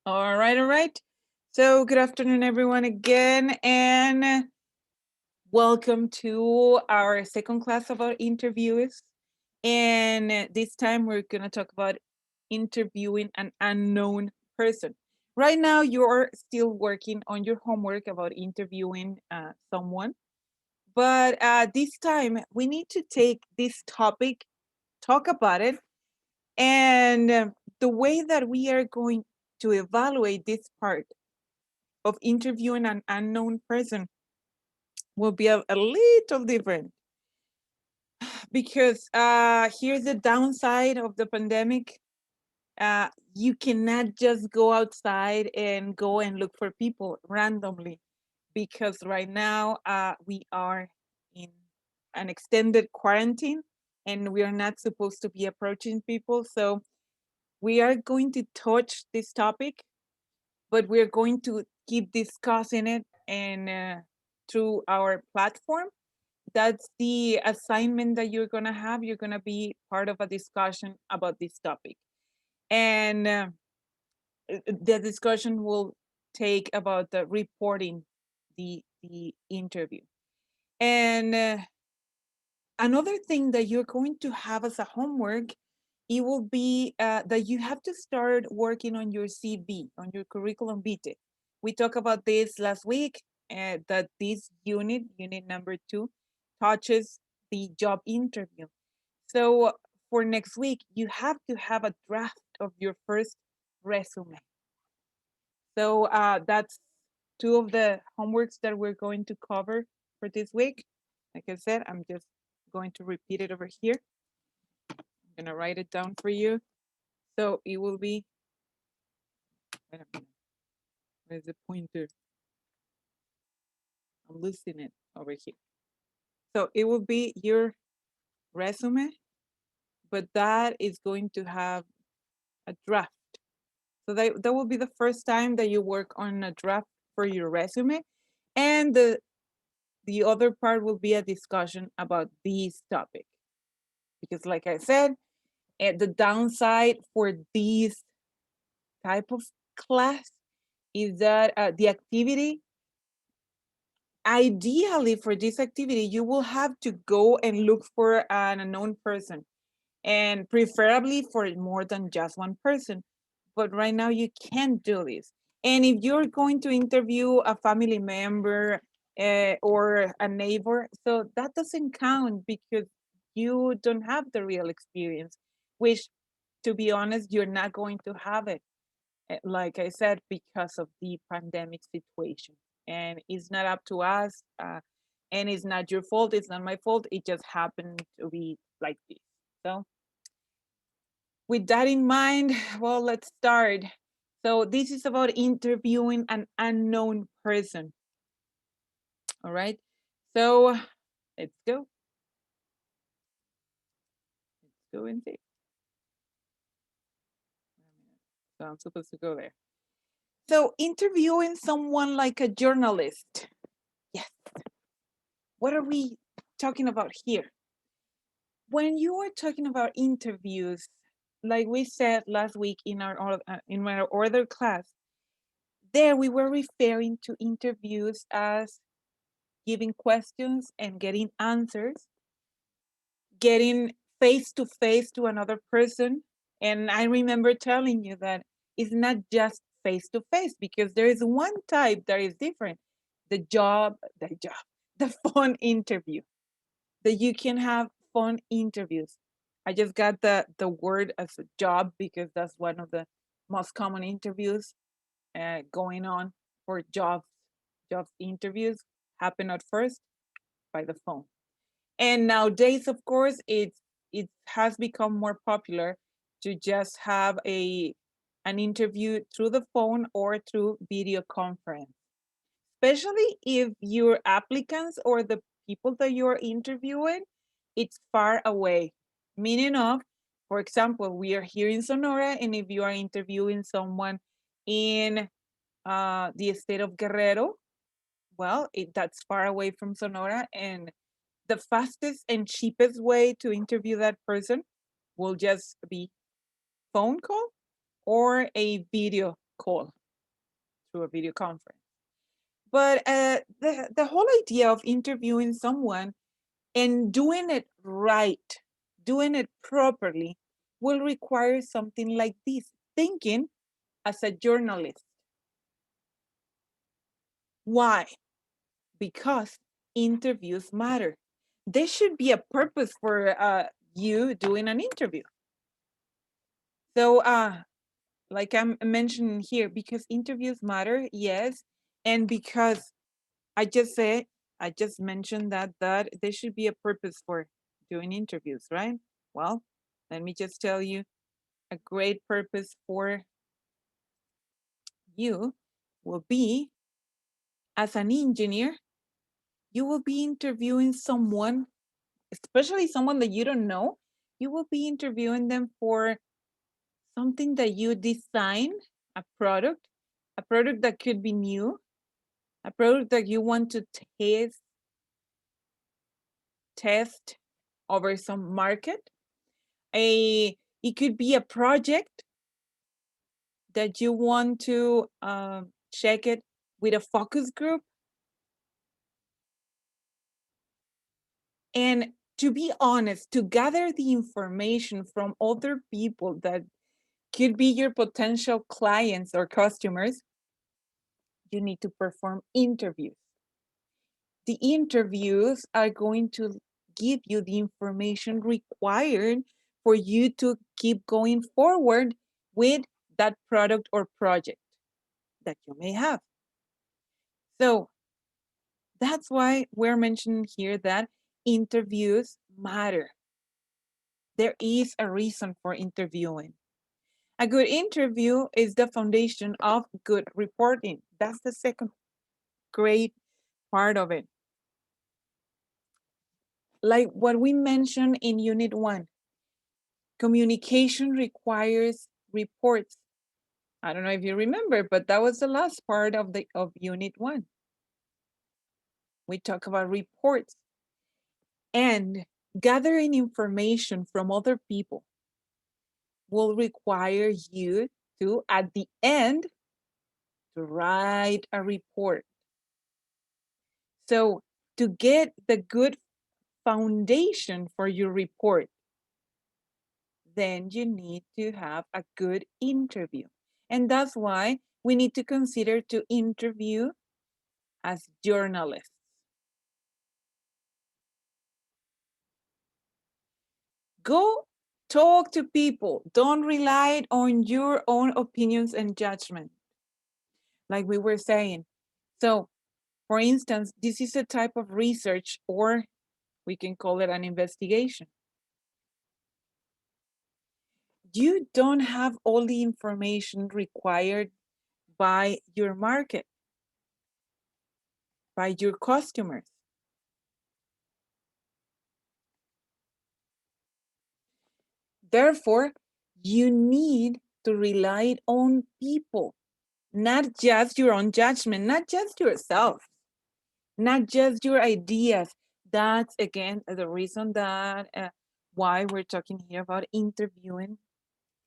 All right, all right. So good afternoon, everyone, again, and welcome to our second class of our interviews. And this time we're going to talk about interviewing an unknown person. Right now, you're still working on your homework about interviewing someone, but this time we need to take this topic, talk about it, and the way that we are going to evaluate this part of interviewing an unknown person will be a little different because here's the downside of the pandemic. You cannot just go outside and go and look for people randomly because right now we are in an extended quarantine and we are not supposed to be approaching people. So we are going to touch this topic, but we're going to keep discussing it and through our platform. That's the assignment that you're going to have. You're going to be part of a discussion about this topic. And the discussion will take about the reporting the interview. And another thing that you're going to have as a homework, it will be that you have to start working on your CV, on your curriculum vitae. We talked about this last week, that this unit number 2, touches the job interview. So for next week, you have to have a draft of your first resume. So that's two of the homeworks that we're going to cover for this week. Like I said, I'm just going to repeat it over here. I'm gonna write it down for you. So it will be, wait a minute, where's the pointer? I'm losing it over here. So it will be your resume, but that is going to have a draft. So that will be the first time that you work on a draft for your resume. And the other part will be a discussion about this topic. Because like I said, the downside for this type of class is that the activity, ideally for this activity, you will have to go and look for an unknown person and preferably for more than just one person. But right now you can't do this. And if you're going to interview a family member or a neighbor, so that doesn't count because you don't have the real experience, which to be honest, you're not going to have it, like I said, because of the pandemic situation. And it's not up to us, and it's not your fault. It's not my fault. It just happened to be like this. So, with that in mind, well, let's start. So, this is about interviewing an unknown person. All right. So, let's go. Let's go and see. So, I'm supposed to go there. So, interviewing someone like a journalist. Yes. What are we talking about here? When you are talking about interviews, like we said last week in our other class, there we were referring to interviews as giving questions and getting answers, getting face to face to another person. And I remember telling you that it's not just face to face because there is one type that is different, the phone interview, that you can have phone interviews. I just got the word as a job because that's one of the most common interviews going on for jobs interviews happen at first by the phone. And nowadays, of course, it has become more popular to just have an interview through the phone or through video conference, especially if your applicants or the people that you're interviewing, it's far away. Meaning of, for example, we are here in Sonora, and if you are interviewing someone in the state of Guerrero, well, that's far away from Sonora, and the fastest and cheapest way to interview that person will just be phone call or a video call, through a video conference. But the whole idea of interviewing someone and doing it right, doing it properly, will require something like this, thinking as a journalist. Why? Because interviews matter. There should be a purpose for you doing an interview. So, like I'm mentioning here, because interviews matter, yes, and because I just mentioned that there should be a purpose for doing interviews, right? Well, let me just tell you a great purpose for you will be, as an engineer, you will be interviewing someone, especially someone that you don't know. You will be interviewing them for something that you design, a product that could be new, a product that you want to test over some market. It could be a project that you want to check it with a focus group. And to be honest, to gather the information from other people that could be your potential clients or customers, you need to perform interviews. The interviews are going to give you the information required for you to keep going forward with that product or project that you may have. So that's why we're mentioning here that interviews matter. There is a reason for interviewing. A good interview is the foundation of good reporting. That's the second great part of it. Like what we mentioned in Unit 1, communication requires reports. I don't know if you remember, but that was the last part of Unit 1. We talk about reports and gathering information from other people will require you to, at the end, to write a report. So to get the good foundation for your report, then you need to have a good interview. And that's why we need to consider to interview as journalists. Go talk to people. Don't rely on your own opinions and judgment, like we were saying. So, for instance, this is a type of research, or we can call it an investigation. You don't have all the information required by your market, by your customers. Therefore, you need to rely on people, not just your own judgment, not just yourself, not just your ideas. That's, again, the reason that why we're talking here about interviewing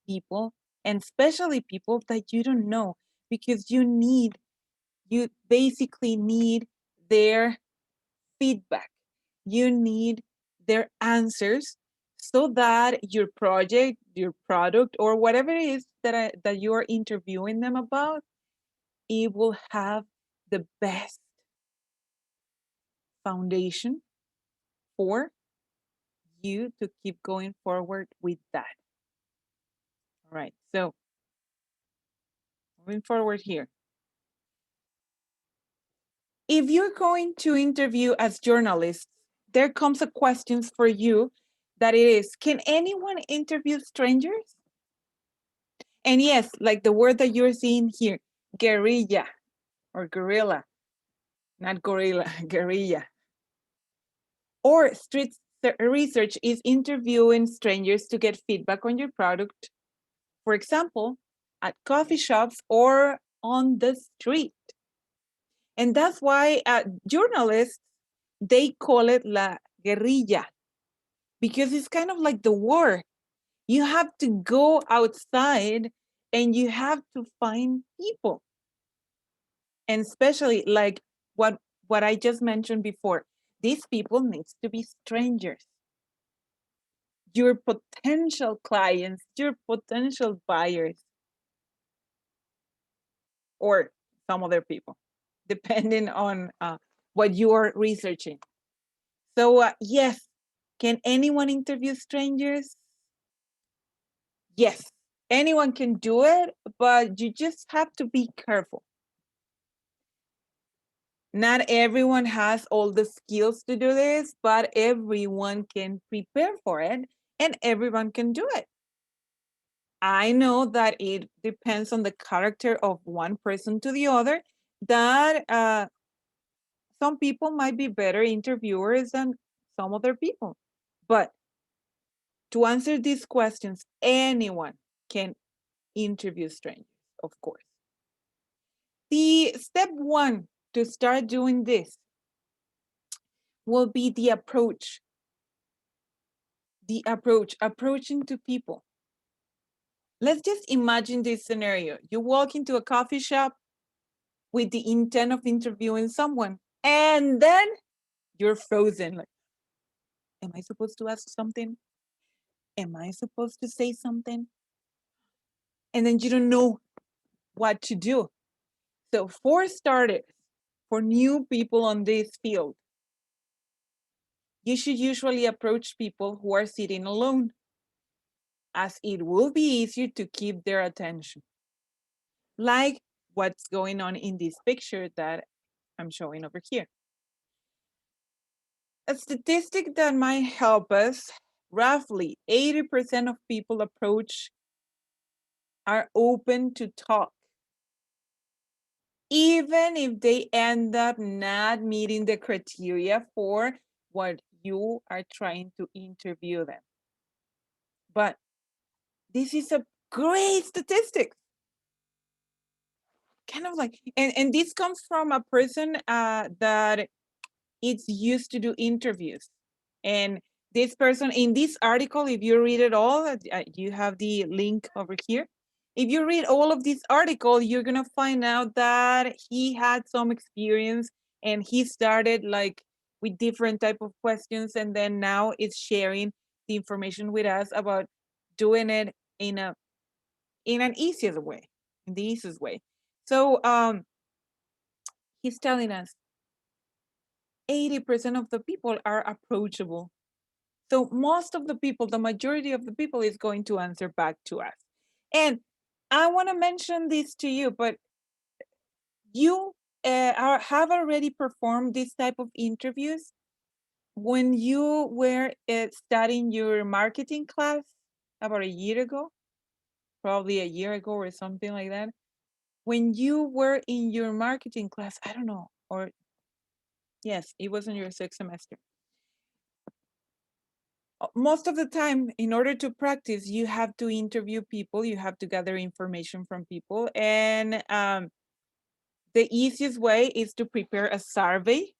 people, and especially people that you don't know, because you basically need their feedback. You need their answers so that your project, your product, or whatever it is that you are interviewing them about, it will have the best foundation for you to keep going forward with that. All right, so moving forward here. If you're going to interview as journalists, there comes a question for you that it is, can anyone interview strangers? And yes, like the word that you're seeing here, guerrilla or guerrilla, not gorilla, guerrilla. Or street research is interviewing strangers to get feedback on your product, for example, at coffee shops or on the street. And that's why journalists, they call it la guerrilla, because it's kind of like the war. You have to go outside and you have to find people. And especially like what I just mentioned before, these people needs to be strangers. Your potential clients, your potential buyers, or some other people, depending on what you are researching. So yes, can anyone interview strangers? Yes, anyone can do it, but you just have to be careful. Not everyone has all the skills to do this, but everyone can prepare for it and everyone can do it. I know that it depends on the character of one person to the other, that some people might be better interviewers than some other people. But to answer these questions, anyone can interview strangers, of course. The step one to start doing this will be the approach. Approaching to people. Let's just imagine this scenario. You walk into a coffee shop with the intent of interviewing someone, and then you're frozen. Like, am I supposed to ask something? Am I supposed to say something? And then you don't know what to do. So for starters, for new people on this field, you should usually approach people who are sitting alone, as it will be easier to keep their attention. Like what's going on in this picture that I'm showing over here. A statistic that might help us, roughly 80% of people approach are open to talk, even if they end up not meeting the criteria for what you are trying to interview them. But this is a great statistic. Kind of like, and this comes from a person that is used to do interviews. And this person in this article, if you read it all, you have the link over here. If you read all of this article, you're gonna find out that he had some experience and he started like with different type of questions, and then now it's sharing the information with us about doing it in an easiest way, in the easiest way. So he's telling us 80% of the people are approachable. So most of the people, the majority of the people is going to answer back to us. And I want to mention this to you, but you have already performed this type of interviews when you were studying your marketing class about a year ago, probably a year ago or something like that. When you were in your marketing class, I don't know, or yes, it was in your sixth semester. Most of the time, in order to practice, you have to interview people, you have to gather information from people, and the easiest way is to prepare a survey.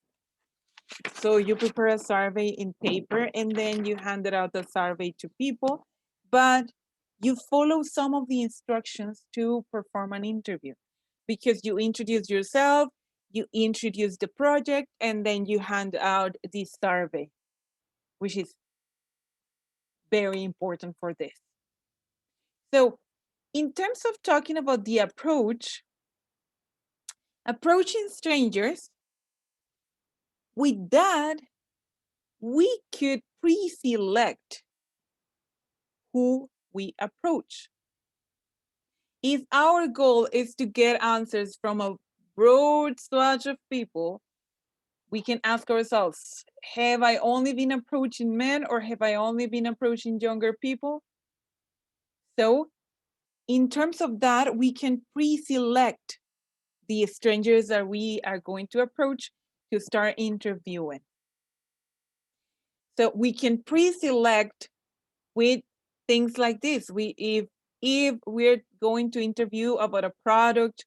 So you prepare a survey in paper, and then you hand it out the survey to people, but you follow some of the instructions to perform an interview, because you introduce yourself, you introduce the project, and then you hand out the survey, which is very important for this. So in terms of talking about the approach, approaching strangers, with that, we could pre-select who we approach. If our goal is to get answers from a broad swath of people, we can ask ourselves, have I only been approaching men or have I only been approaching younger people? So in terms of that, we can pre-select the strangers that we are going to approach to start interviewing. So we can pre-select with things like this. If we're going to interview about a product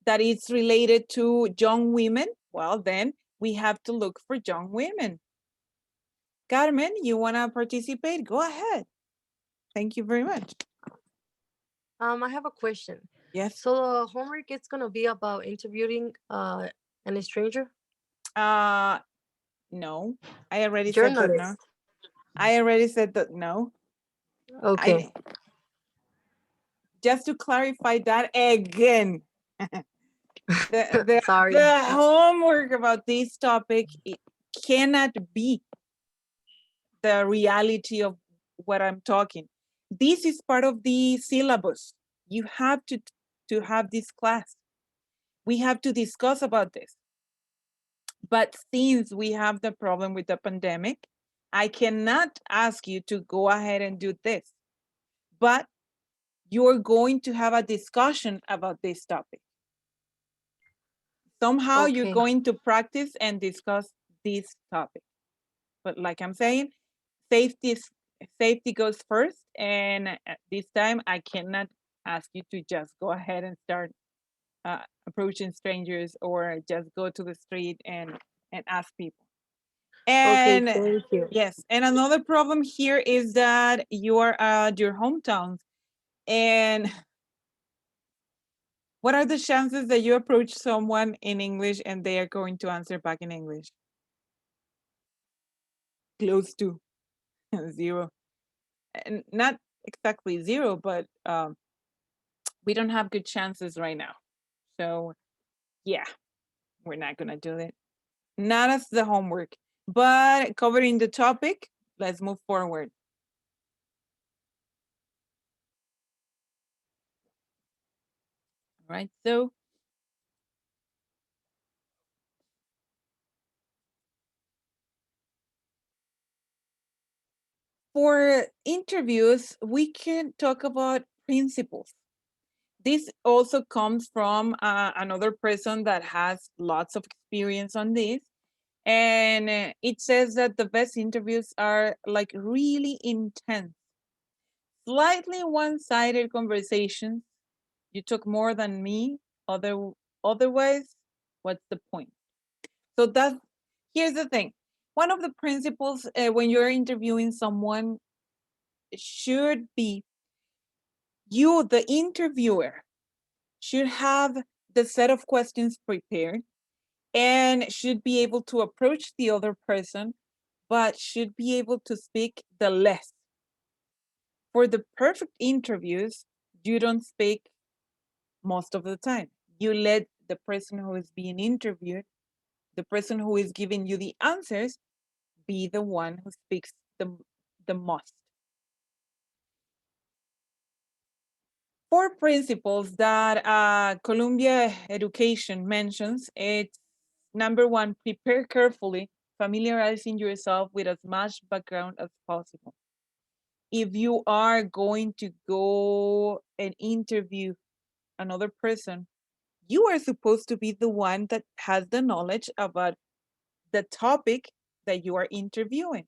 that is related to young women, well, then we have to look for young women. Carmen, you want to participate? Go ahead. Thank you very much. I have a question. Yes. So the homework is gonna be about interviewing a stranger, Uh, no. I already said that no. journalist. I already said that no. Okay. I just to clarify that again. the the Sorry. the homework about this topic, it cannot be the reality of what I'm talking. This is part of the syllabus. You have to have this class. We have to discuss about this. But since we have the problem with the pandemic, I cannot ask you to go ahead and do this. But you're going to have a discussion about this topic. Somehow you're Okay. going to practice and discuss this topic. But like I'm saying, safety is, safety goes first, and at this time I cannot ask you to just go ahead and start approaching strangers or just go to the street and ask people. Okay. And Thank you. yes, and another problem here is that you are at your hometowns, and what are the chances that you approach someone in English and they are going to answer back in English? Close to zero. And not exactly zero, but we don't have good chances right now. So yeah, we're not gonna do it. Not as the homework, but covering the topic, let's move forward. All right. So for interviews, we can talk about principles. This also comes from another person that has lots of experience on this. And it says that the best interviews are like really intense, slightly one-sided conversations. You took more than me. Otherwise, what's the point? So that's here's the thing. One of the principles when you're interviewing someone should be you, the interviewer, should have the set of questions prepared and should be able to approach the other person, but should be able to speak the less. For the perfect interviews, you don't speak most of the time. You let the person who is being interviewed, the person who is giving you the answers, be the one who speaks the most. Four principles that Columbia Education mentions. It's number one, prepare carefully, familiarizing yourself with as much background as possible. If you are going to go and interview another person, you are supposed to be the one that has the knowledge about the topic that you are interviewing.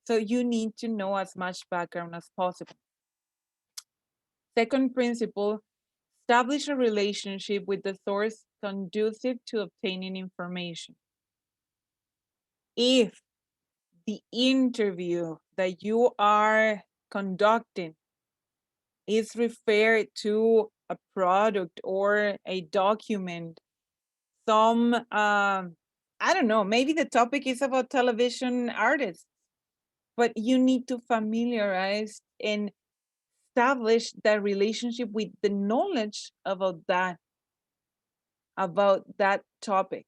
So you need to know as much background as possible. Second principle, establish a relationship with the source conducive to obtaining information. If the interview that you are conducting is referred to a product or a document, some, I don't know, maybe the topic is about television artists, but you need to familiarize and establish that relationship with the knowledge about that topic.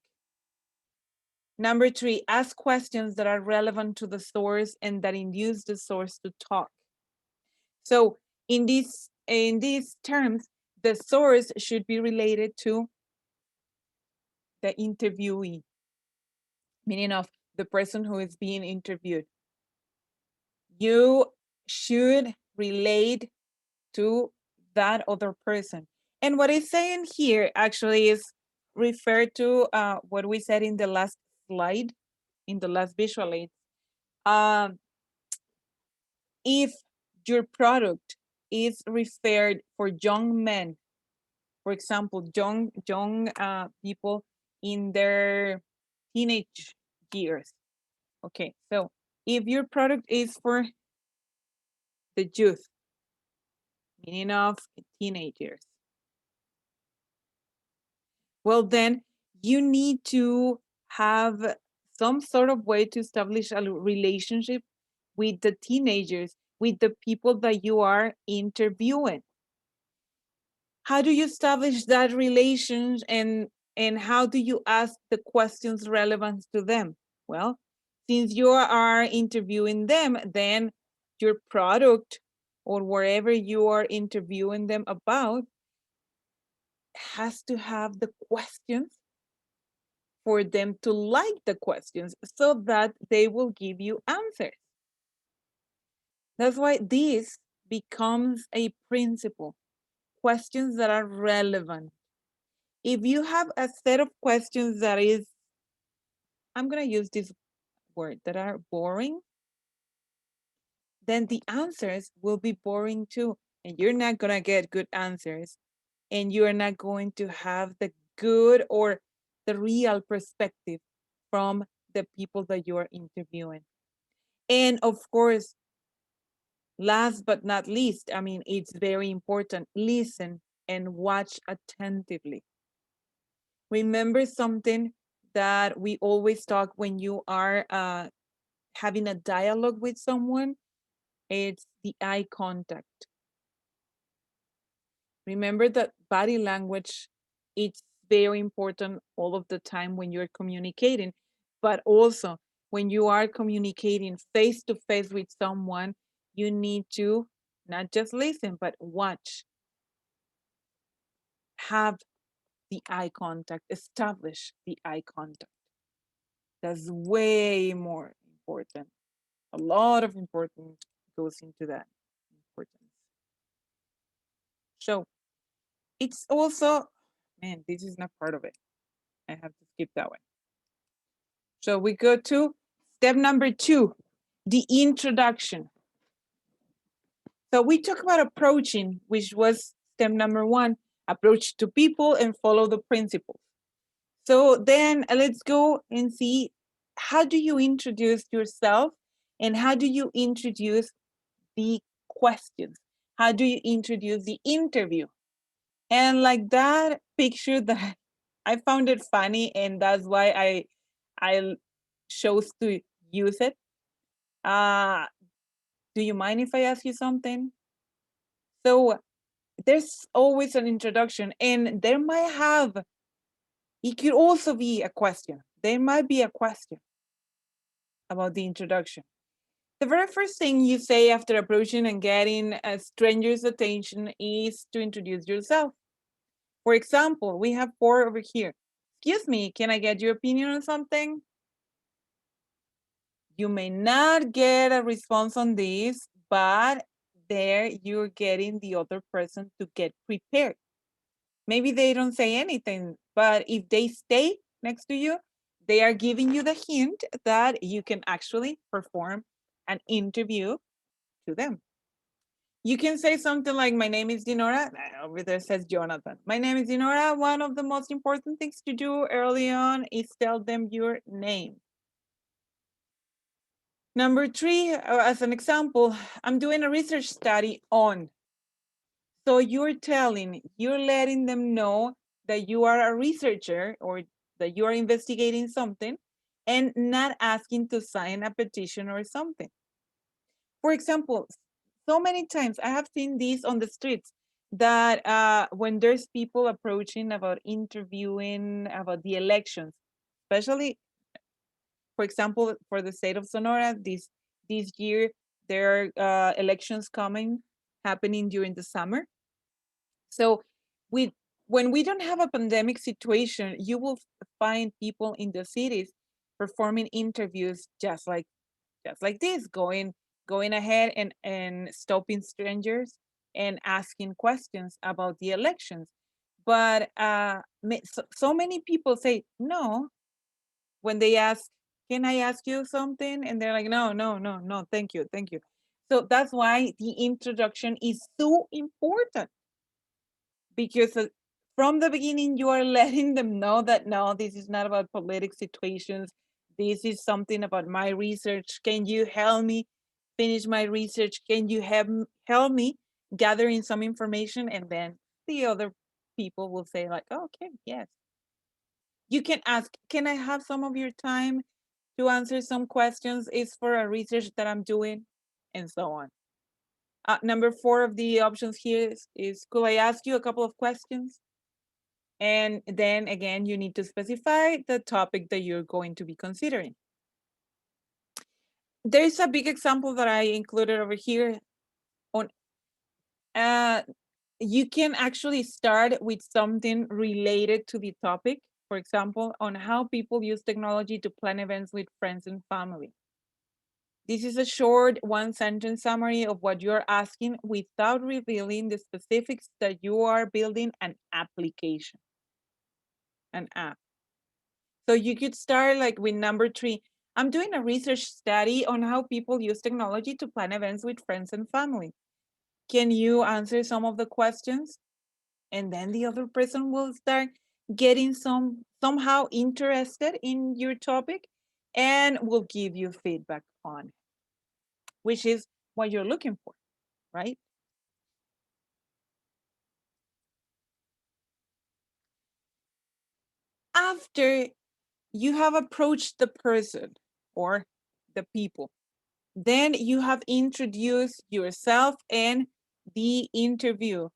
Number three, ask questions that are relevant to the source and that induce the source to talk. So in these terms, the source should be related to the interviewee, meaning of the person who is being interviewed. You should relate to that other person. And what it's saying here actually is referred to what we said in the last slide, in the last visual aid. Um, if your product is referred for young men, for example, young people in their teenage years. Okay, so if your product is for the youth, meaning of teenagers. Well, then you need to have some sort of way to establish a relationship with the teenagers, with the people that you are interviewing. How do you establish that relation, and how do you ask the questions relevant to them? Well, since you are interviewing them, then your product or wherever you are interviewing them about has to have the questions for them to like the questions so that they will give you answers. That's why this becomes a principle. Questions that are relevant. If you have a set of questions that is, I'm going to use this word, that are boring, then the answers will be boring too. And you're not going to get good answers. And you're not going to have the good or the real perspective from the people that you are interviewing. And of course, last but not least, I mean, it's very important, listen and watch attentively. Remember something that we always talk when you are having a dialogue with someone, it's the eye contact. Remember that body language, it's very important all of the time when you're communicating, but also when you are communicating face to face with someone, you need to not just listen, but watch, have the eye contact, establish the eye contact. That's way more important. A lot of importance goes into that importance. So it's also, man, this is not part of it. I have to skip that one. So we go to step number 2, the introduction. So we talk about approaching, which was step number 1, approach to people and follow the principles. So then let's go and see, how do you introduce yourself and how do you introduce the questions? How do you introduce the interview? And like that picture that I found it funny, and that's why I chose to use it. Do you mind if I ask you something? So there's always an introduction, and there might have, it could also be a question. There might be a question about the introduction. The very first thing you say after approaching and getting a stranger's attention is to introduce yourself. For example, we have 4 over here. Excuse me, can I get your opinion on something? You may not get a response on this, but there you're getting the other person to get prepared. Maybe they don't say anything, but if they stay next to you, they are giving you the hint that you can actually perform an interview to them. You can say something like, my name is Dinora. Over there says Jonathan. My name is Dinora. One of the most important things to do early on is tell them your name. Number 3, as an example, I'm doing a research study on. So you're letting them know that you are a researcher or that you are investigating something and not asking to sign a petition or something. For example, so many times I have seen this on the streets that when there's people approaching about interviewing about the elections, especially, for example, for the state of Sonora, this year there are elections happening during the summer. So when we don't have a pandemic situation, you will find people in the cities performing interviews just like this, going ahead and stopping strangers and asking questions about the elections. But so many people say no when they ask, can I ask you something? And they're like, no, thank you. So that's why the introduction is so important, because from the beginning you are letting them know that no, this is not about political situations. This is something about my research. Can you help me finish my research? Can you help me gathering some information, and then the other people will say like, oh, okay, yes. You can ask, can I have some of your time to answer some questions? It's for a research that I'm doing, and so on. Number 4 of the options here is could I ask you a couple of questions? And then again, you need to specify the topic that you're going to be considering. There's a big example that I included over here on you can actually start with something related to the topic. For example, on how people use technology to plan events with friends and family. This is a short one-sentence summary of what you're asking without revealing the specifics that you are building an application, an app. So you could start like with number 3. I'm doing a research study on how people use technology to plan events with friends and family. Can you answer some of the questions? And then the other person will start getting somehow interested in your topic and will give you feedback on it, which is what you're looking for, right? After you have approached the person or the people, then you have introduced yourself and the interview.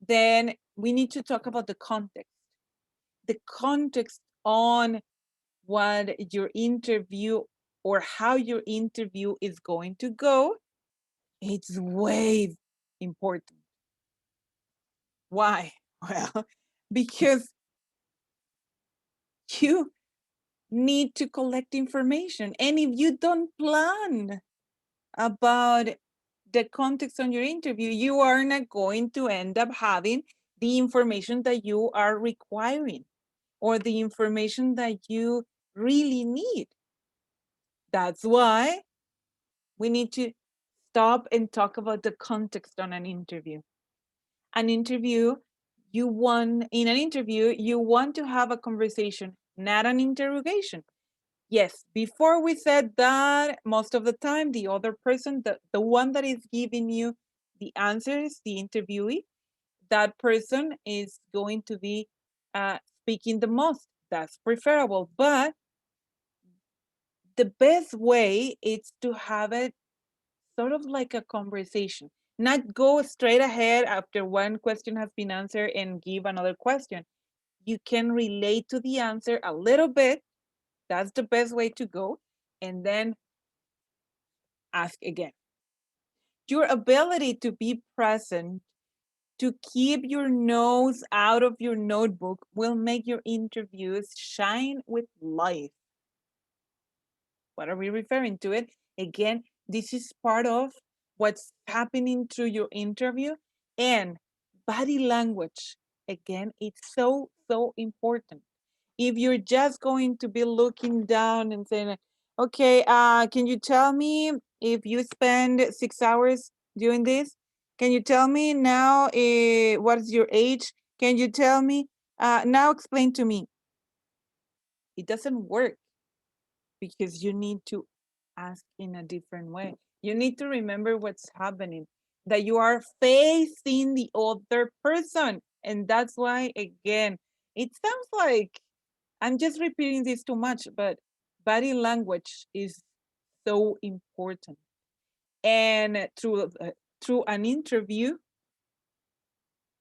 Then we need to talk about the context. The context on what your interview or how your interview is going to go, it's way important. Why? Well, because you need to collect information. And if you don't plan about the context on your interview, you are not going to end up having the information that you are requiring or the information that you really need. That's why we need to stop and talk about the context on an interview. In an interview, you want to have a conversation, not an interrogation. Yes, before we said that, most of the time, the other person, the one that is giving you the answers, the interviewee, that person is going to be speaking the most. That's preferable. But the best way is to have it sort of like a conversation, not go straight ahead after one question has been answered and give another question. You can relate to the answer a little bit. That's the best way to go. And then ask again. Your ability to be present, to keep your nose out of your notebook will make your interviews shine with life. What are we referring to it? Again, this is part of what's happening through your interview, and body language. Again, it's so, so important. If you're just going to be looking down and saying, okay, can you tell me if you spend 6 hours doing this? Can you tell me now what's your age? Can you tell me? Now explain to me. It doesn't work because you need to ask in a different way. You need to remember what's happening, that you are facing the other person. And that's why, again, it sounds like I'm just repeating this too much, but body language is so important. And through an interview,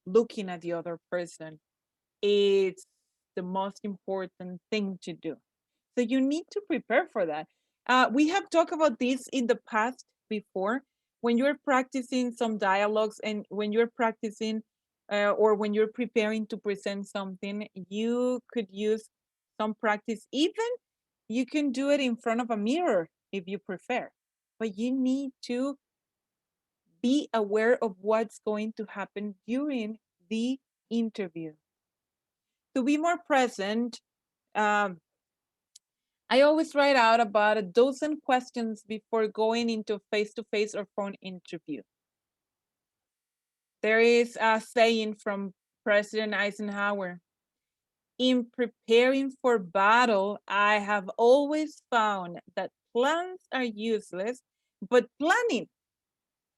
looking at the other person, it's the most important thing to do. So you need to prepare for that. We have talked about this in the past before. When you're practicing some dialogues and when you're practicing or when you're preparing to present something, you could use some practice. Even you can do it in front of a mirror if you prefer, but you need to be aware of what's going to happen during the interview. To be more present, um, I always write out about a dozen questions before going into face-to-face or phone interview. There is a saying from President Eisenhower, in preparing for battle, I have always found that plans are useless, but planning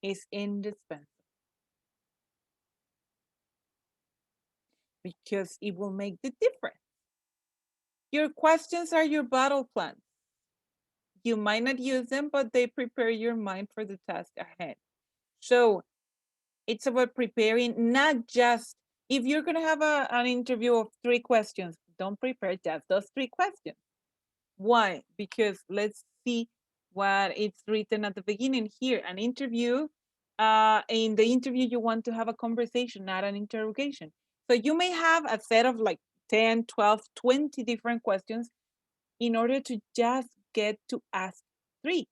is indispensable. because it will make the difference. Your questions are your battle plans. You might not use them, but they prepare your mind for the task ahead. So it's about preparing, not just, if you're going to have an interview of 3 questions, don't prepare just those 3 questions. Why? Because let's see what it's written at the beginning here. An interview, in the interview, you want to have a conversation, not an interrogation. So you may have a set of like 10, 12, 20 different questions in order to just get to ask 3.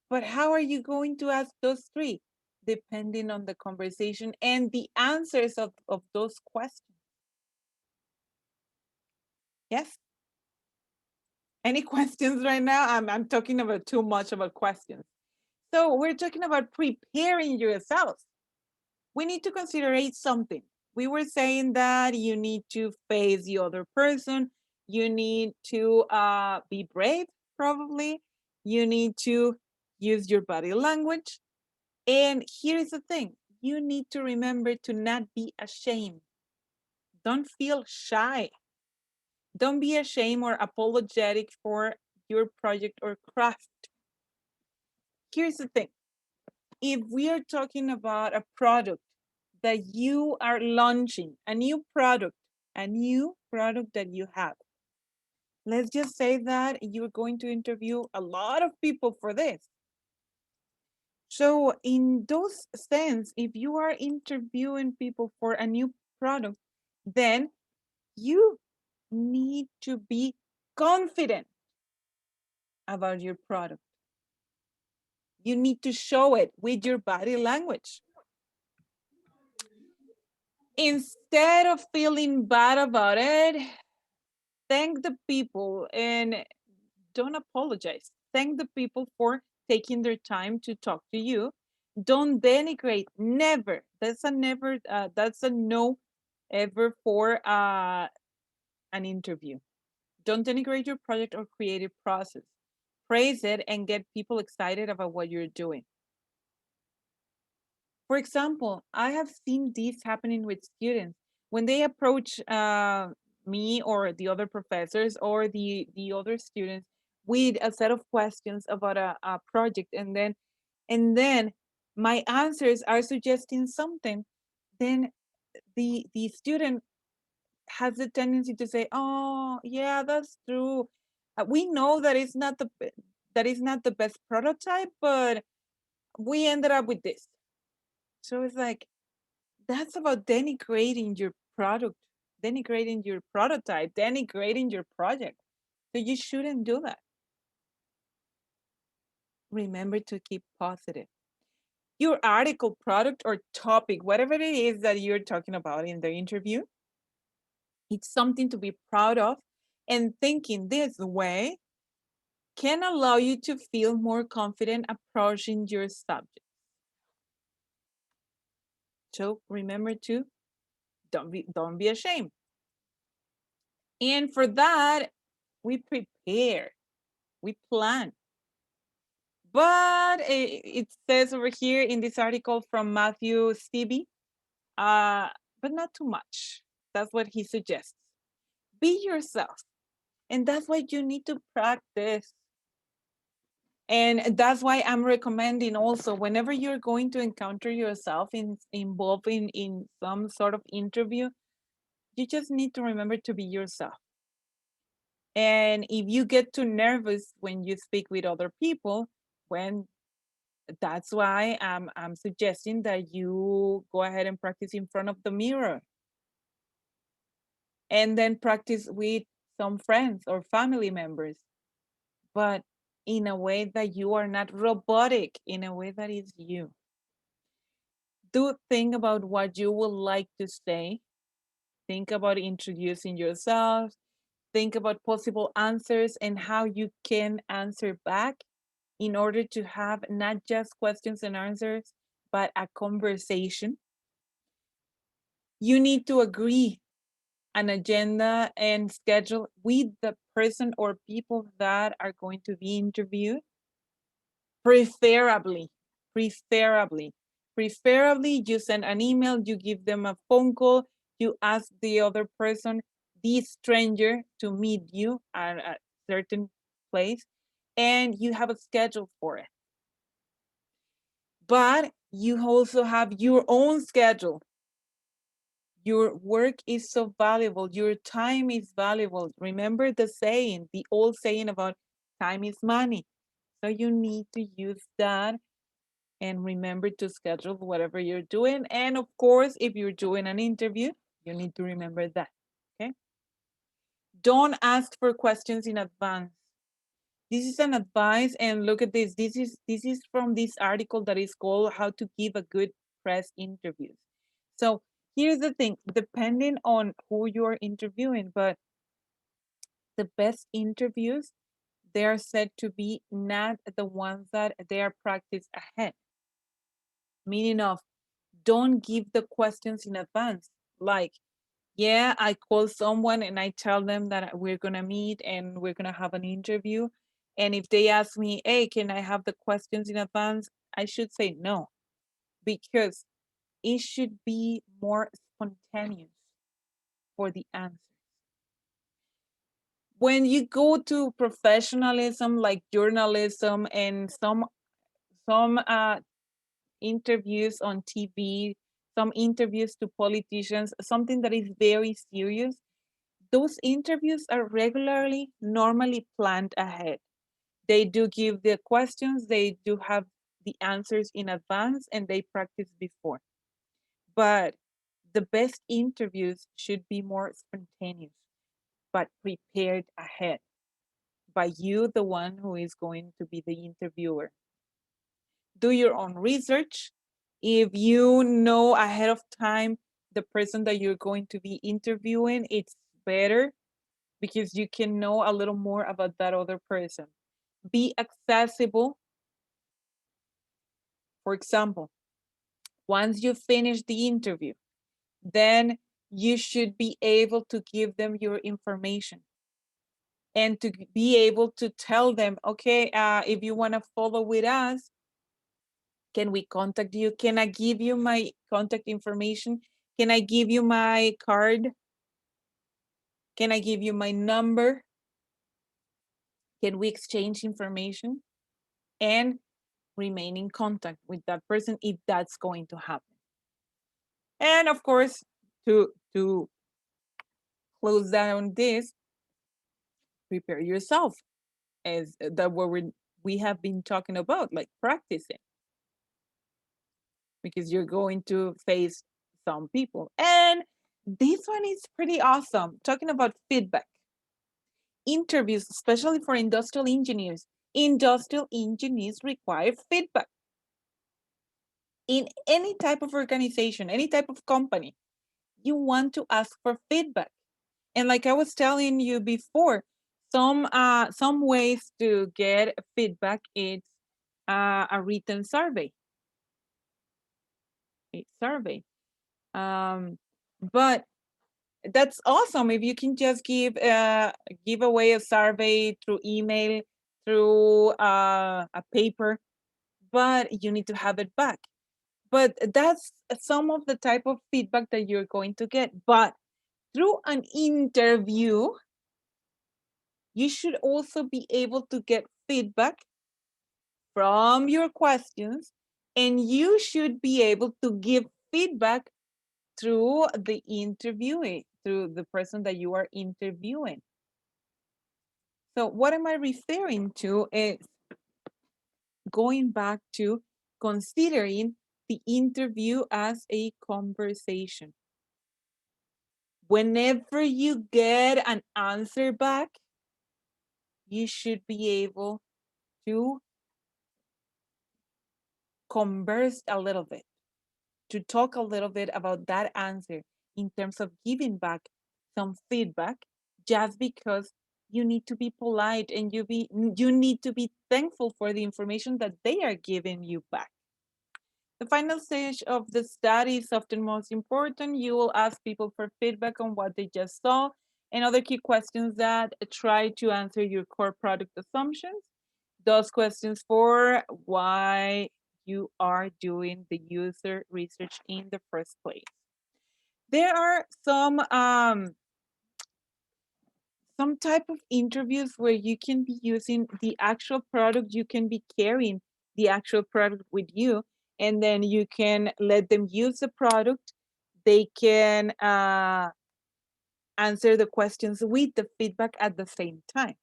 But how are you going to ask those 3? Depending on the conversation and the answers of those questions. Yes? Any questions right now? I'm talking about too much about questions. So we're talking about preparing yourself. We need to consider something. We were saying that you need to face the other person. You need to be brave, probably. You need to use your body language. And here's the thing. You need to remember to not be ashamed. Don't feel shy. Don't be ashamed or apologetic for your project or craft. Here's the thing. If we are talking about a product that you are launching, a new product that you have, let's just say that you're going to interview a lot of people for this. So in those sense, if you are interviewing people for a new product, then you need to be confident about your product. You need to show it with your body language. Instead of feeling bad about it, thank the people and don't apologize. Thank the people for taking their time to talk to you. Don't denigrate. Never. That's a never. That's a no ever for an interview. Don't denigrate your project or creative process. Praise it and get people excited about what you're doing. For example, I have seen this happening with students when they approach me or the other professors or the other students with a set of questions about a project, and then my answers are suggesting something, then the student has the tendency to say, "Oh, yeah, that's true. We know that that is not the best prototype, but we ended up with this." So it's like, that's about denigrating your product, denigrating your prototype, denigrating your project. So you shouldn't do that. Remember to keep positive. Your article, product, or topic, whatever it is that you're talking about in the interview, it's something to be proud of. And thinking this way can allow you to feel more confident approaching your subject. So remember to don't be ashamed. And for that, we prepare, we plan. But it says over here in this article from Matthew Stevie, but not too much. That's what he suggests. Be yourself. And that's why you need to practice. And that's why I'm recommending also, whenever you're going to encounter yourself involved in some sort of interview, you just need to remember to be yourself. And if you get too nervous when you speak with other people, that's why I'm suggesting that you go ahead and practice in front of the mirror. And then practice with some friends or family members. But in a way that you are not robotic, in a way that is you. Do think about what you would like to say. Think about introducing yourself. Think about possible answers and how you can answer back in order to have not just questions and answers, but a conversation. You need to agree an agenda and schedule with the person or people that are going to be interviewed. Preferably, Preferably, you send an email, you give them a phone call, you ask the other person, the stranger, to meet you at a certain place, and you have a schedule for it. But you also have your own schedule. Your work is so valuable. Your time is valuable. Remember the saying, the old saying about time is money. So you need to use that and remember to schedule whatever you're doing. And of course, if you're doing an interview, you need to remember that, okay? Don't ask for questions in advance. This is an advice, and look at this. This is from this article that is called How to Give a Good Press Interview. So here's the thing, depending on who you're interviewing, but the best interviews, they are said to be not the ones that they are practiced ahead. Meaning of, don't give the questions in advance. Like, yeah, I call someone and I tell them that we're gonna meet and we're gonna have an interview. And if they ask me, hey, can I have the questions in advance? I should say no, because it should be more spontaneous for the answer. When you go to professionalism like journalism and some interviews on TV, some interviews to politicians, something that is very serious, those interviews are regularly, normally planned ahead. They do give the questions, they do have the answers in advance, and they practice before. But the best interviews should be more spontaneous, but prepared ahead by you, the one who is going to be the interviewer. Do your own research. If you know ahead of time the person that you're going to be interviewing, it's better because you can know a little more about that other person. Be accessible. For example, once you finish the interview, then you should be able to give them your information and to be able to tell them, okay, if you want to follow with us, can we contact you? Can I give you my contact information? Can I give you my card? Can I give you my number? Can we exchange information and remain in contact with that person if that's going to happen? And of course, to close down this, prepare yourself as that what we have been talking about, like practicing, because you're going to face some people. And this one is pretty awesome. Talking about feedback. Interviews, especially for industrial engineers. Industrial engineers require feedback. In any type of organization, any type of company, you want to ask for feedback. And like I was telling you before, some ways to get feedback is a written survey. A survey. But that's awesome if you can just give away a survey through email, through a paper, but you need to have it back. But that's some of the type of feedback that you're going to get. But through an interview, you should also be able to get feedback from your questions, and you should be able to give feedback through the interviewee, through the person that you are interviewing. So what am I referring to is going back to considering the interview as a conversation. Whenever you get an answer back, you should be able to converse a little bit, to talk a little bit about that answer in terms of giving back some feedback, just because you need to be polite and you need to be thankful for the information that they are giving you back. The final stage of the study is often most important. You will ask people for feedback on what they just saw and other key questions that try to answer your core product assumptions. Those questions for why you are doing the user research in the first place. There are some type of interviews where you can be using the actual product, you can be carrying the actual product with you, and then you can let them use the product. They can answer the questions with the feedback at the same time,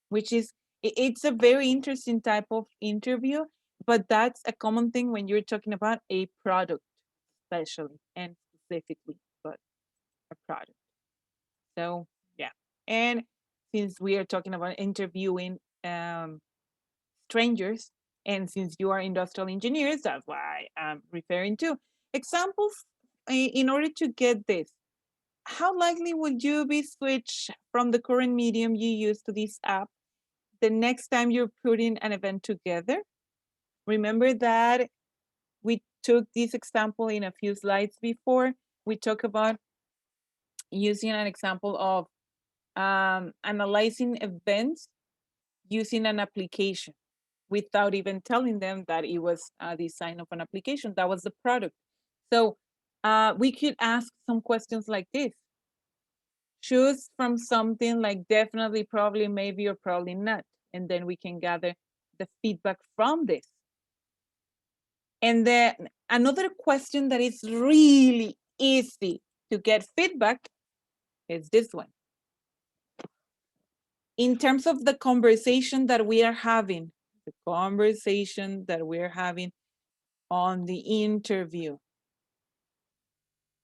which is, it's a very interesting type of interview, but that's a common thing when you're talking about a product, especially and specifically, but a product. So yeah, and since we are talking about interviewing strangers, and since you are industrial engineers, that's why I'm referring to examples in order to get this. How likely would you be switched from the current medium you use to this app the next time you're putting an event together? Remember that we took this example in a few slides before. We talked about using an example of analyzing events using an application without even telling them that it was a design of an application. That was the product. So we could ask some questions like this. Choose from something like definitely, probably, maybe, or probably not. And then we can gather the feedback from this. And then another question that is really easy to get feedback is this one. In terms of the conversation that we are having, on the interview,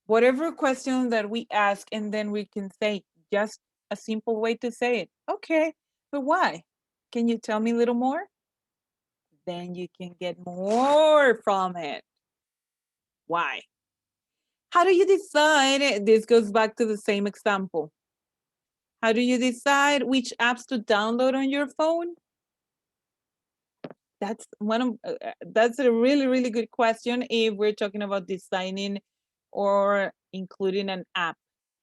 whatever question that we ask, and then we can say just a simple way to say it. Okay, but why? Can you tell me a little more? Then you can get more from it. Why? How do you decide? This goes back to the same example. How do you decide which apps to download on your phone? That's that's a really, really good question if we're talking about designing or including an app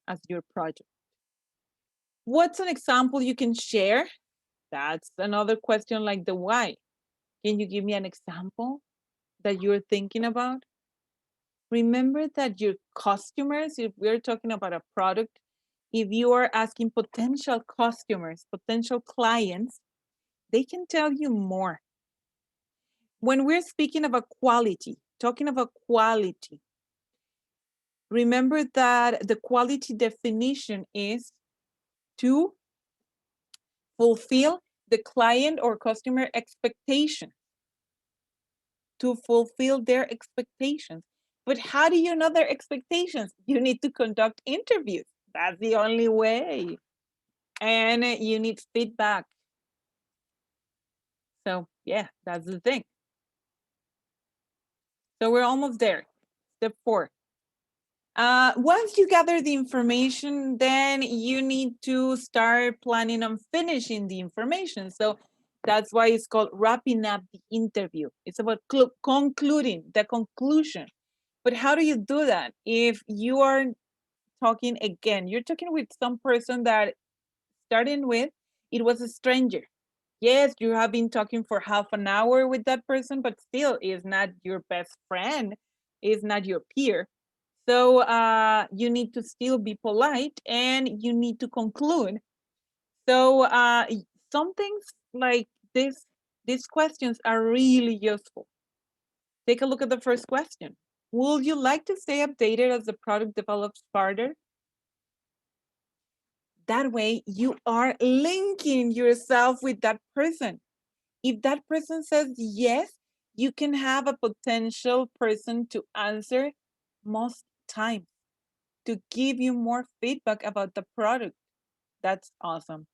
as your project. What's an example you can share? That's another question like the why. Can you give me an example that you're thinking about? Remember that your customers, if we're talking about a product, if you are asking potential customers, potential clients, they can tell you more. When we're speaking about quality, talking about quality, remember that the quality definition is to fulfill the client or customer expectation, to fulfill their expectations. But how do you know their expectations? You need to conduct interviews. That's the only way. And you need feedback. So yeah, that's the thing. So we're almost there. Step 4. Once you gather the information, then you need to start planning on finishing the information. So that's why it's called wrapping up the interview. It's about concluding, the conclusion. But how do you do that? If you are talking again, you're talking with some person that starting with, it was a stranger. Yes, you have been talking for half an hour with that person, but still is not your best friend, is not your peer. So you need to still be polite and you need to conclude. So some things like this, these questions are really useful. Take a look at the first question. Would you like to stay updated as the product develops further? That way you are linking yourself with that person. If that person says yes, you can have a potential person to answer most times, to give you more feedback about the product. That's awesome.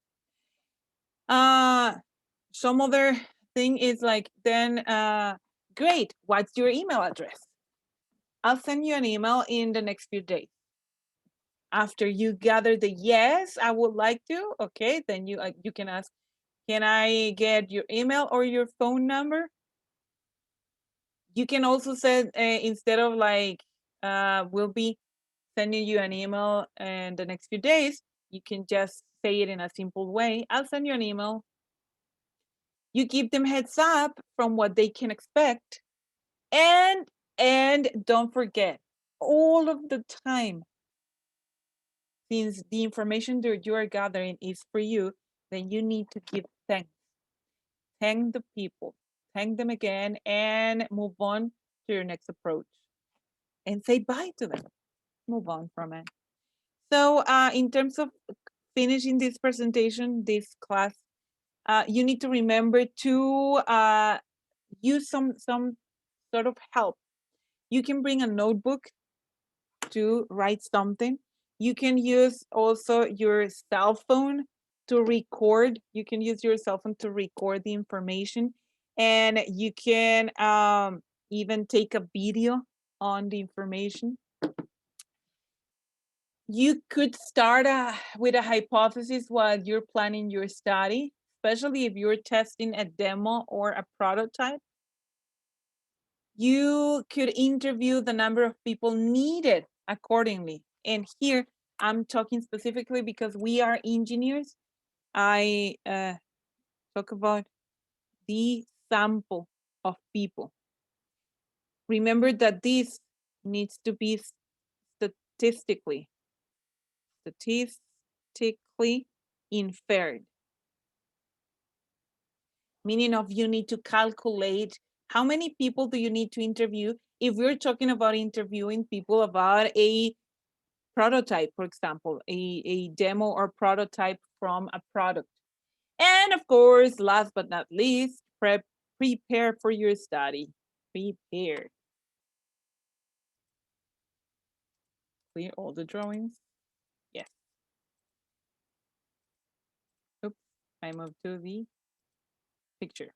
Some other thing is like, then, great, what's your email address? I'll send you an email in the next few days. After you gather the yes, I would like to, okay, then you can ask, can I get your email or your phone number? You can also say, instead of like, we'll be sending you an email in the next few days, you can just say it in a simple way. I'll send you an email. You give them heads up from what they can expect. And don't forget, all of the time, since the information that you are gathering is for you, then you need to give thanks. Thank the people, thank them again, and move on to your next approach. And say bye to them. Move on from it. So in terms of finishing this presentation, this class, you need to remember to use some sort of help. You can bring a notebook to write something. You can use also your cell phone to record. You can use your cell phone to record the information, and you can even take a video on the information. You could start with a hypothesis while you're planning your study, especially if you're testing a demo or a prototype. You could interview the number of people needed accordingly. And here I'm talking specifically because we are engineers. I talk about the sample of people. Remember that this needs to be statistically inferred. Meaning of you need to calculate how many people do you need to interview if we're talking about interviewing people about a prototype, for example, a demo or prototype from a product. And of course, last but not least, prepare for your study. Prepare. Clear all the drawings. Yes. Oops, I moved to the picture.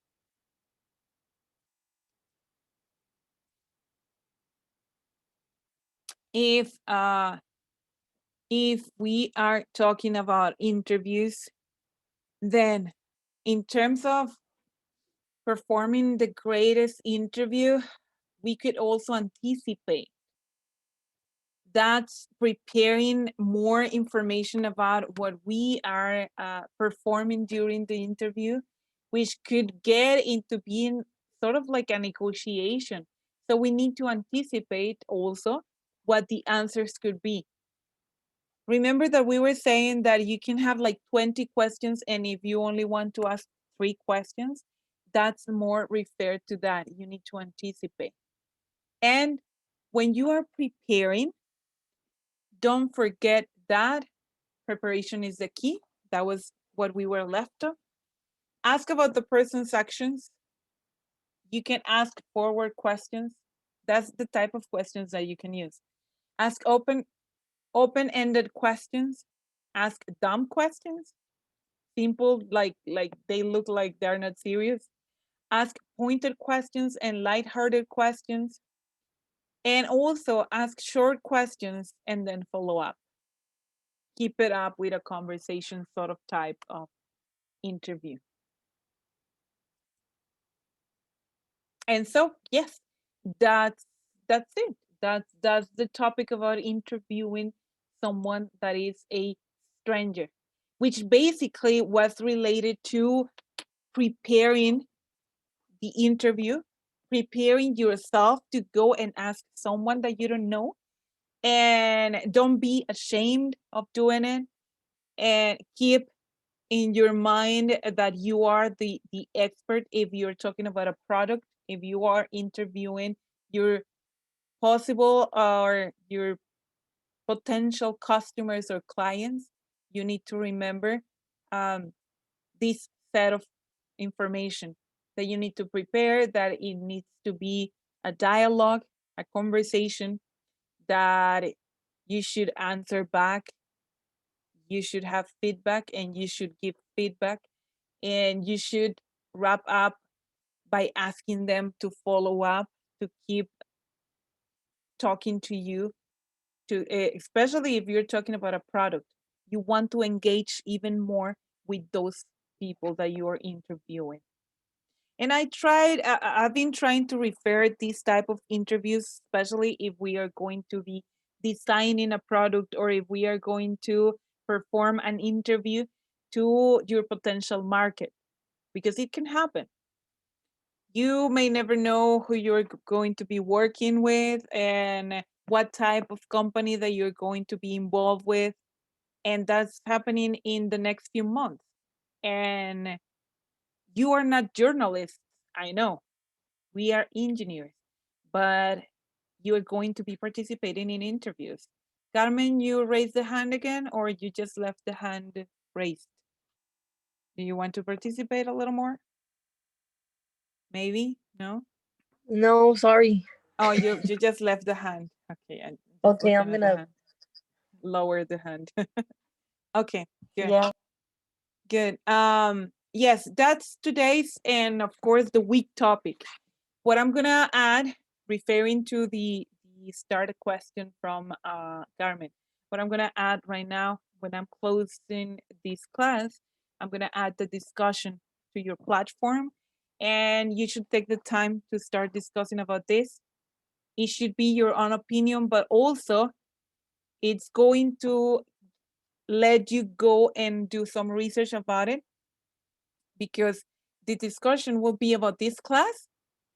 If we are talking about interviews, then in terms of performing the greatest interview, we could also anticipate. That's preparing more information about what we are performing during the interview, which could get into being sort of like a negotiation. So we need to anticipate also what the answers could be. Remember that we were saying that you can have like 20 questions, and if you only want to ask 3 questions, that's more referred to that. You need to anticipate. And when you are preparing, don't forget that preparation is the key. That was what we were left of. Ask about the person's actions. You can ask forward questions. That's the type of questions that you can use. Ask open-ended questions. Ask dumb questions. Simple, like they look like they're not serious. Ask pointed questions and lighthearted questions. And also ask short questions and then follow up. Keep it up with a conversation sort of type of interview. And so, yes, that's it. That's the topic about interviewing someone that is a stranger, which basically was related to preparing the interview, preparing yourself to go and ask someone that you don't know, and don't be ashamed of doing it, and keep in your mind that you are the expert if you're talking about a product. If you are interviewing your possible or your potential customers or clients, you need to remember this set of information that you need to prepare, that it needs to be a dialogue, a conversation, that you should answer back, you should have feedback, and you should give feedback, and you should wrap up by asking them to follow up, to keep talking to you, to especially if you're talking about a product. You want to engage even more with those people that you are interviewing. And I've been trying to refer these type of interviews, especially if we are going to be designing a product, or if we are going to perform an interview, to your potential market, because it can happen. You may never know who you're going to be working with and what type of company that you're going to be involved with. And that's happening in the next few months. And you are not journalists, I know. We are engineers, but you are going to be participating in interviews. Carmen, you raised the hand again, or you just left the hand raised? Do you want to participate a little more? Maybe? No? No, sorry. Oh, you just left the hand. Okay, I'm just Okay, looking I'm at the gonna. hand. Lower the hand. Okay, good. Yeah. Good. Yes, that's today's and of course the week topic. What I'm gonna add, referring to the start question from Carmen, what I'm gonna add right now when I'm closing this class, I'm gonna add the discussion to your platform, and you should take the time to start discussing about this. It should be your own opinion, but also it's going to let you go and do some research about it, because the discussion will be about this class,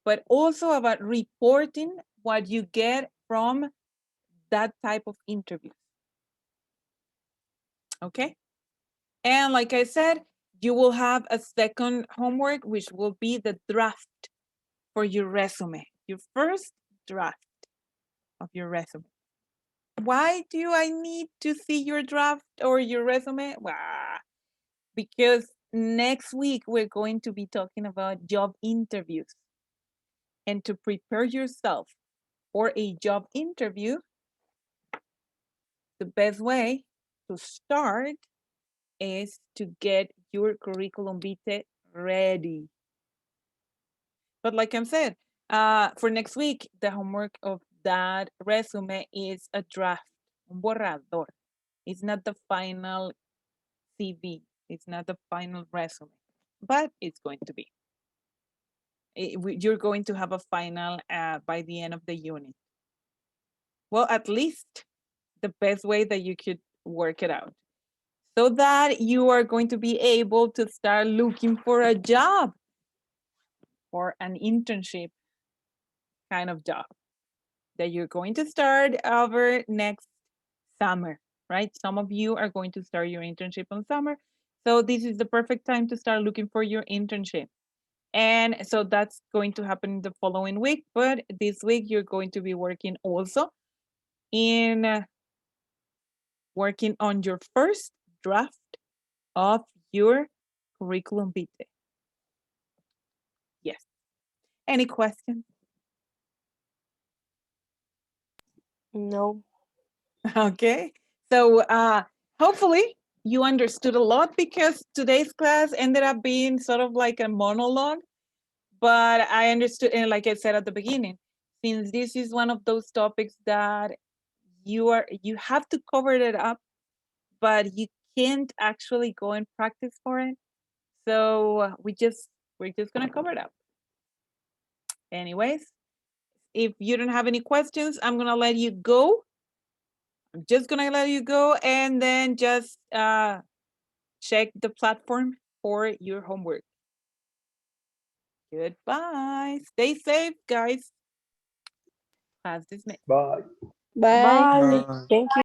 but also about reporting what you get from that type of interview. Okay? And like I said, you will have a second homework, which will be the draft for your resume, your first draft of your resume. Why do I need to see your draft or your resume? Well, because next week we're going to be talking about job interviews. And to prepare yourself for a job interview, the best way to start is to get your curriculum vitae ready. But like I said, for next week, the homework of that resume is a draft, un borrador. It's not the final CV. It's not the final resume, but it's going to be. You're going to have a final by the end of the unit. Well, at least the best way that you could work it out, so that you are going to be able to start looking for a job or an internship kind of job that you're going to start over next summer, right? Some of you are going to start your internship on summer. So this is the perfect time to start looking for your internship. And so that's going to happen the following week. But this week, you're going to be working also in working on your first draft of your curriculum vitae. Yes. Any questions? No. Okay. So hopefully you understood a lot, because today's class ended up being sort of like a monologue. But I understood, and like I said at the beginning, since this is one of those topics that you have to cover it up, but you can't actually go and practice for it. So we're just gonna cover it up. Anyways, if you don't have any questions, I'm gonna let you go. I'm just gonna let you go, and then just check the platform for your homework. Goodbye. Stay safe, guys. Class dismissed. Bye. Bye. Bye. Bye. Thank you.